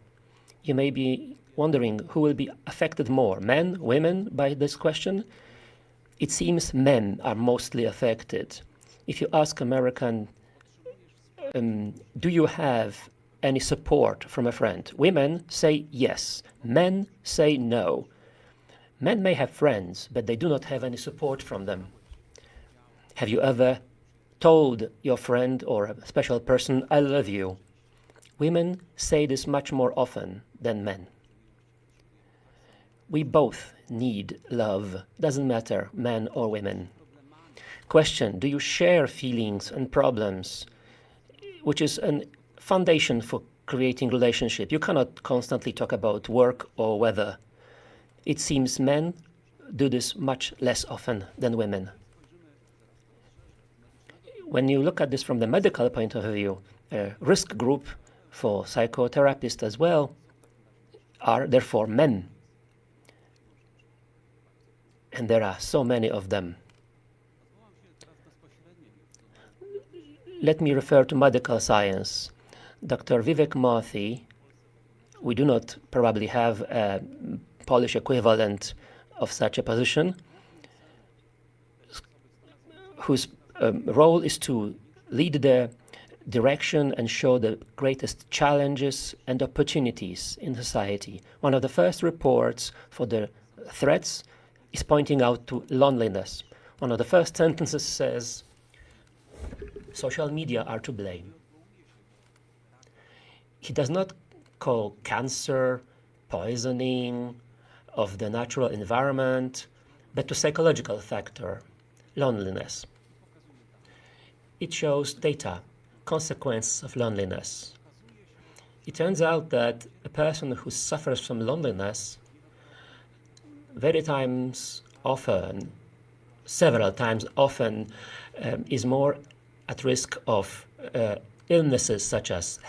You may be wondering who will be affected more, men, women, by this question? It seems men are mostly affected. If you ask American, do you have any support from a friend? Women say yes. Men say no. Men may have friends, but they do not have any support from them. Have you ever told your friend or a special person, I love you? Women say this much more often than men. We both need love. Doesn't matter, men or women. Question, do you share feelings and problems? Which is a foundation for creating relationship. You cannot constantly talk about work or weather. It seems men do this much less often than women. When you look at this from the medical point of view, a risk group for psychotherapists as well are therefore men. And there are so many of them. Let me refer to medical science. Dr. Vivek Murthy, we do not probably have a Polish equivalent of such a position, whose role is to lead the direction and show the greatest challenges and opportunities in society. One of the first reports for the threats is pointing out to loneliness. One of the first sentences says, social media are to blame. He does not call cancer, poisoning of the natural environment, but to psychological factor, loneliness. It shows data, consequence of loneliness. It turns out that a person who suffers from loneliness several times often, is more at risk of illnesses such as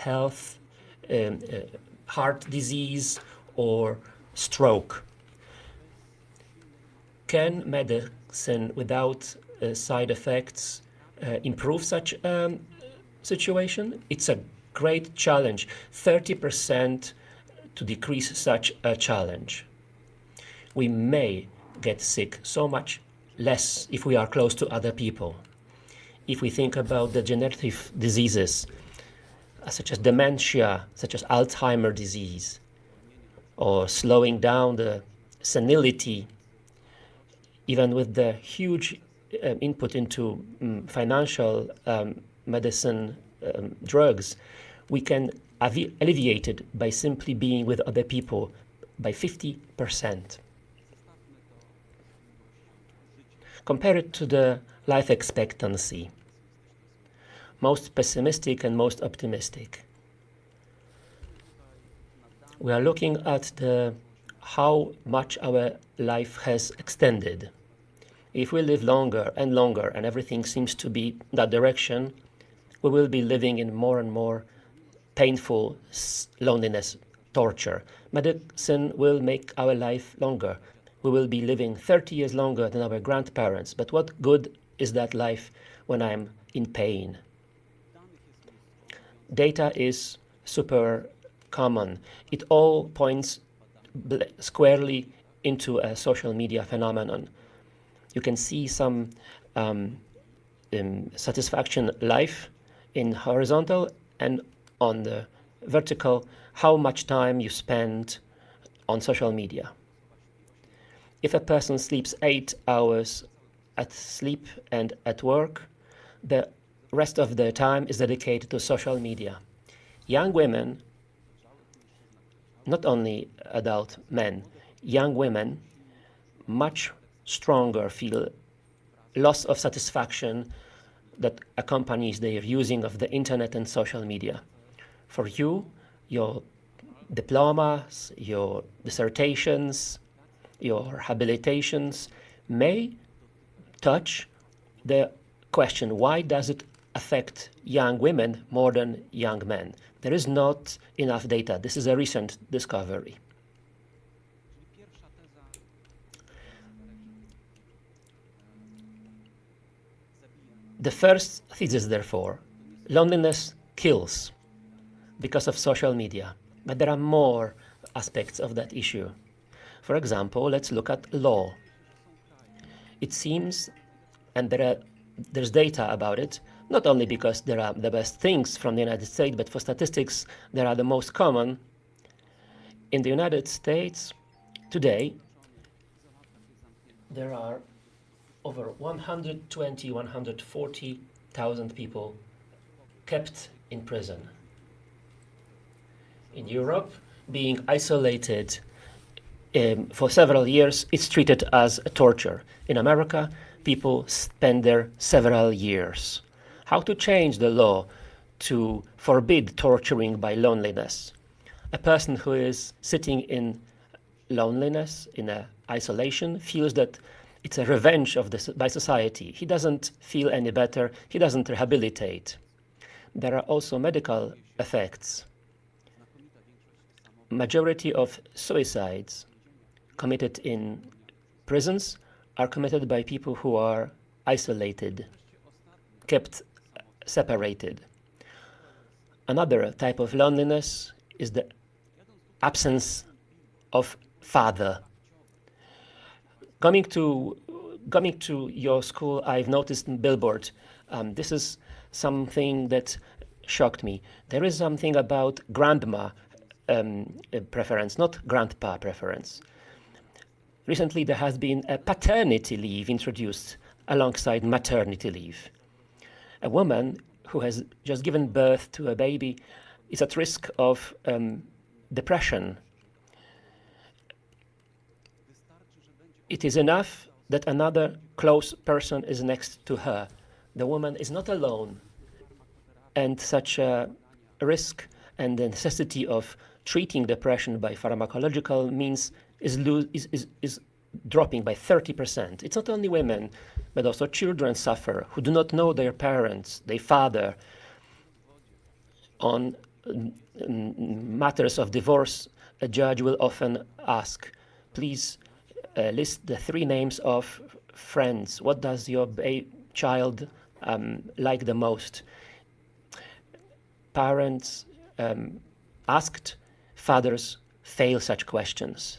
heart disease or stroke. Can medicine without side effects improve such situation? It's a great challenge, 30% to decrease such a challenge. We may get sick so much less if we are close to other people. If we think about the degenerative diseases, such as dementia, such as Alzheimer's disease, or slowing down the senility, even with the huge input into financial medicine drugs, we can alleviate it by simply being with other people by 50%. Compare it to the life expectancy, most pessimistic and most optimistic. We are looking at how much our life has extended. If we live longer and longer and everything seems to be that direction, we will be living in more and more painful loneliness, torture. Medicine will make our life longer. We will be living 30 years longer than our grandparents. But what good is that life when I'm in pain? Data is super common. It all points squarely into a social media phenomenon. You can see some satisfaction life in horizontal, and on the vertical, how much time you spend on social media. If a person sleeps 8 hours at sleep and at work, the rest of their time is dedicated to social media. Young women, not only adult men, young women much stronger feel loss of satisfaction that accompanies their using of the internet and social media. For you, your diplomas, your dissertations, your habilitations may touch the question, why does it affect young women more than young men? There is not enough data. This is a recent discovery. The first thesis, therefore, loneliness kills because of social media. But there are more aspects of that issue. For example, let's look at law. It seems, and there's data about it, not only because there are the best things from the United States, but for statistics, they are the most common. In the United States, today, there are over 120, 140,000 people kept in prison. In Europe, being isolated for several years, it's treated as a torture. In America, people spend there several years. How to change the law to forbid torturing by loneliness? A person who is sitting in loneliness, in isolation, feels that it's a revenge by society. He doesn't feel any better. He doesn't rehabilitate. There are also medical effects. Majority of suicides committed in prisons are committed by people who are isolated, kept separated. Another type of loneliness is the absence of father. Coming to your school, I've noticed in billboard. This is something that shocked me. There is something about grandma preference, not grandpa preference. Recently, there has been a paternity leave introduced alongside maternity leave. A woman who has just given birth to a baby is at risk of depression. It is enough that another close person is next to her. The woman is not alone, and such a risk and the necessity of treating depression by pharmacological means is dropping by 30%. It's not only women, but also children suffer who do not know their parents, their father. On matters of divorce, a judge will often ask, please list the 3 names of friends. What does your child like the most? Parents asked, fathers fail such questions.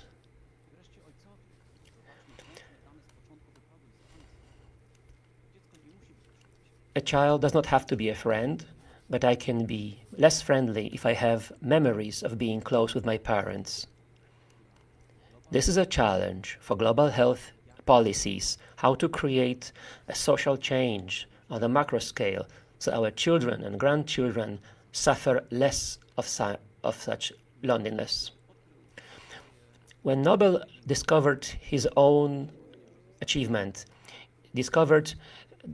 A child does not have to be a friend, but I can be less friendly if I have memories of being close with my parents. This is a challenge for global health policies, how to create a social change on a macro scale so our children and grandchildren suffer less of such loneliness. When Nobel discovered his own achievement, discovered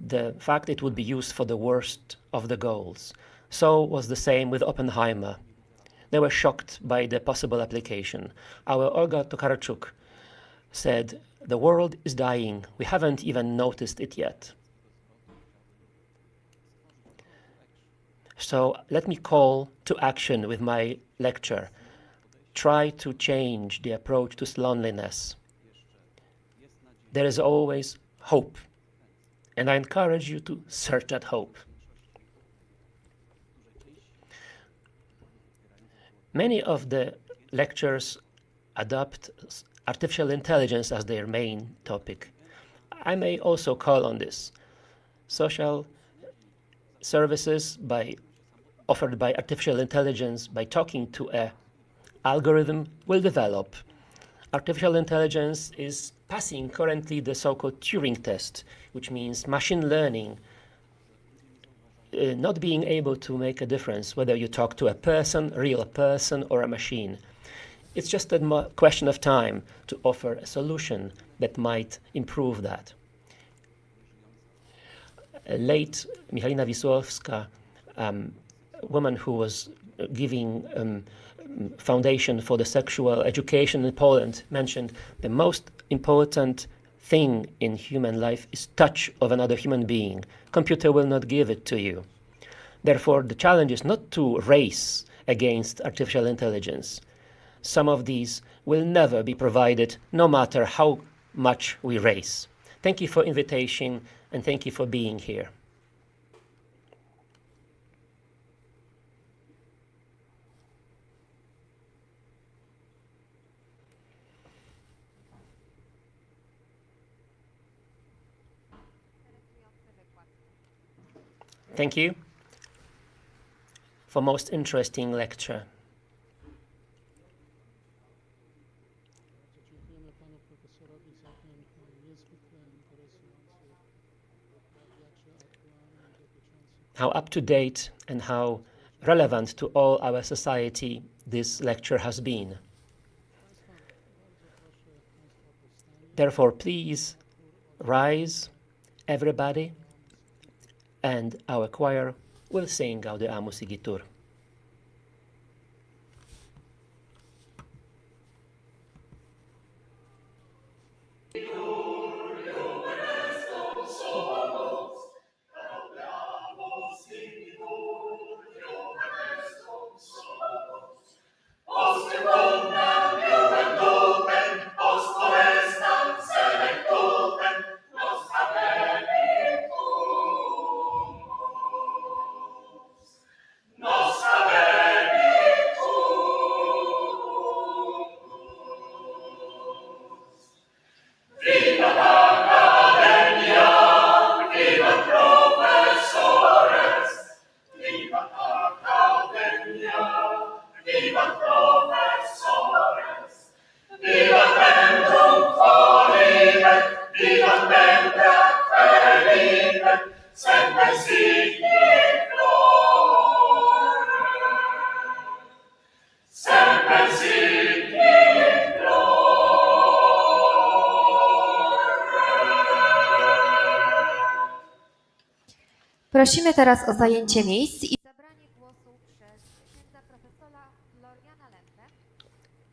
the fact it would be used for the worst of the goals. So was the same with Oppenheimer. They were shocked by the possible application. Our Olga Tokarczuk said, the world is dying. We haven't even noticed it yet. So let me call to action with my lecture. Try to change the approach to loneliness. There is always hope, and I encourage you to search that hope. Many of the lectures adopt artificial intelligence as their main topic. I may also call on this. social services offered by artificial intelligence, by talking to a algorithm, will develop. Artificial intelligence is passing currently the so-called Turing test, which means machine learning not being able to make a difference whether you talk to a person, real person, or a machine. It's just a question of time to offer a solution that might improve that. Late Michalina Wisłowska, a woman who was giving foundation for the sexual education in Poland, mentioned the most important thing in human life is touch of another human being. Computer will not give it to you. Therefore, the challenge is not to race against artificial intelligence. Some of these will never be provided, no matter how much we race. Thank you for invitation, and thank you for being here. Thank you for most interesting lecture. Dziękujemy panu profesorowi za ten niezwykle interesujący wykład, jakże aktualny i dotyczący. How up to date and how relevant to all our society this lecture has been. Therefore, please rise, everybody, and our choir will sing Gaudeamus Igitur. Prosimy teraz o zajęcie miejsc i zabranie głosu przez księdza profesora Floriana Lempę.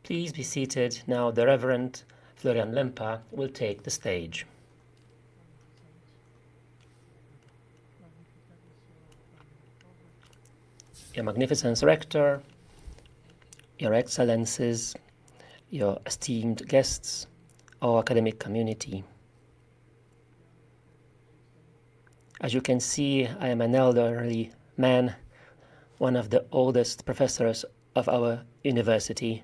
Please be seated. Now the Reverend Florian Lempa will take the stage. Your Magnificence Rector, Your Excellencies, your esteemed guests, our academic community. As you can see, I am an elderly man, one of the oldest professors of our university.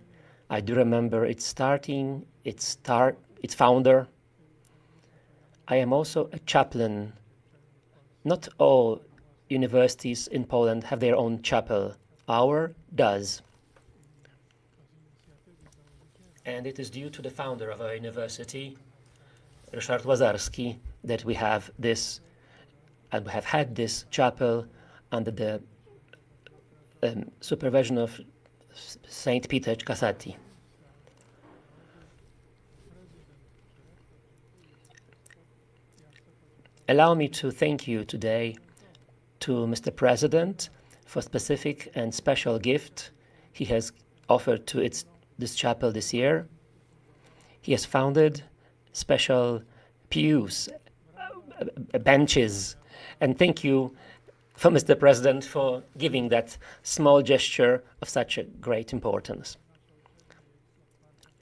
I do remember its founder. I am also a chaplain. Not all universities in Poland have their own chapel. Our does. And it is due to the founder of our university, Ryszard Łazarski, that we have this, and we have had this chapel under the supervision of Saint Peter Casati. Allow me to thank you today to Mr. President for specific and special gift he has offered to this chapel this year. He has founded special pews, benches, and thank you for Mr. President for giving that small gesture of such a great importance.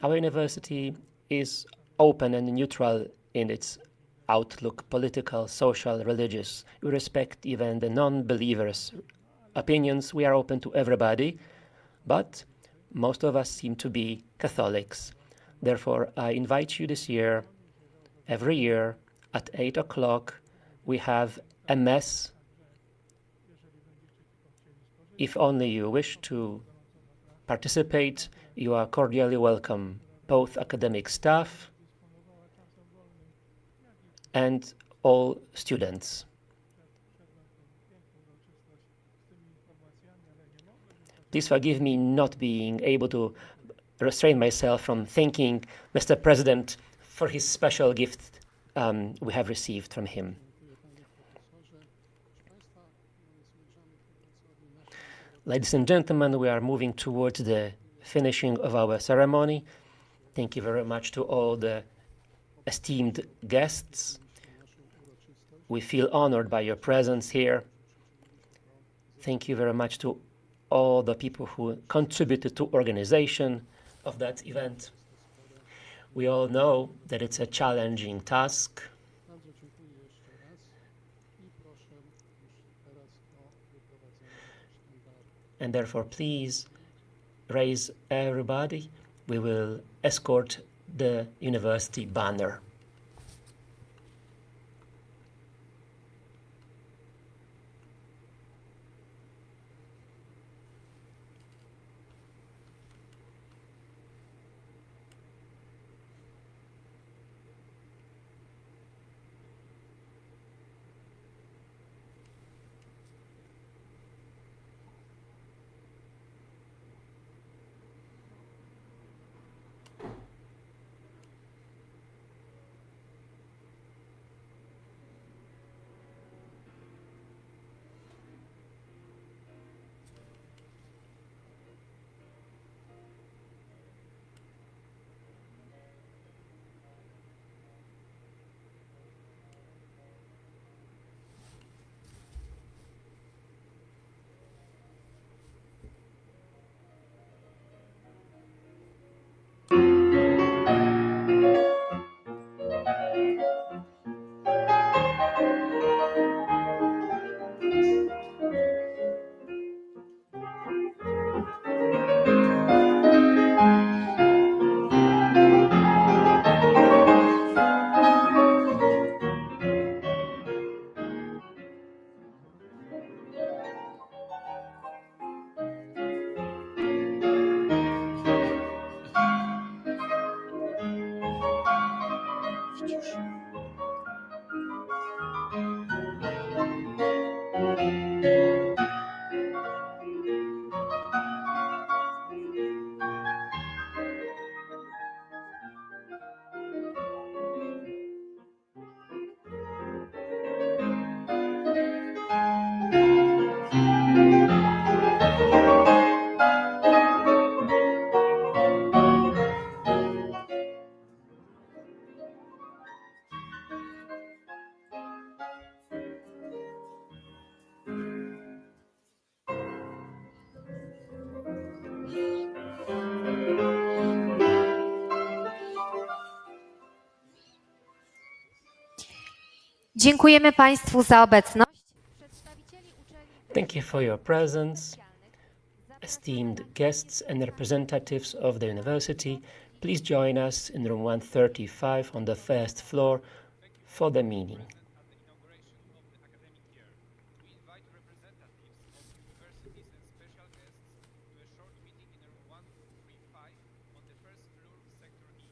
Our university is open and neutral in its outlook, political, social, religious. We respect even the non-believers' opinions. We are open to everybody, but most of us seem to be Catholics. Therefore, I invite you this year, every year, at 8 o'clock, we have a mess. If only you wish to participate, you are cordially welcome, both academic staff and all students. Please forgive me not being able to restrain myself from thanking Mr. President for his special gift we have received from him. Ladies and gentlemen, we are moving towards the finishing of our ceremony. Thank you very much to all the esteemed guests. We feel honored by your presence here. Thank you very much to all the people who contributed to organization of that event. We all know that it's a challenging task, Bardzo dziękuję jeszcze raz i proszę już teraz o wyprowadzenie sztandaru. and therefore please raise everybody. We will escort the university banner. Dziękujemy Państwu za obecność. Przedstawicieli uczelni Thank you for your presence, specjalnych zapraszamy esteemed na guests and representatives of the university. Please join us in room 135 on the first floor for the meeting. Present at the inauguration of the academic year. We invite representatives of universities and special guests to a short meeting in room 135 on the first floor, sector E.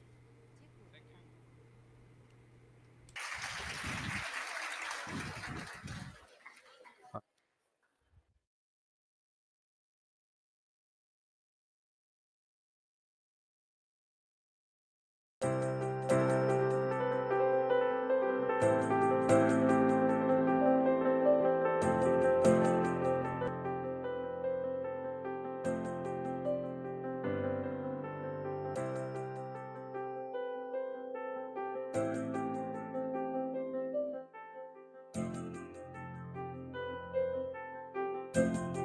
Thank you.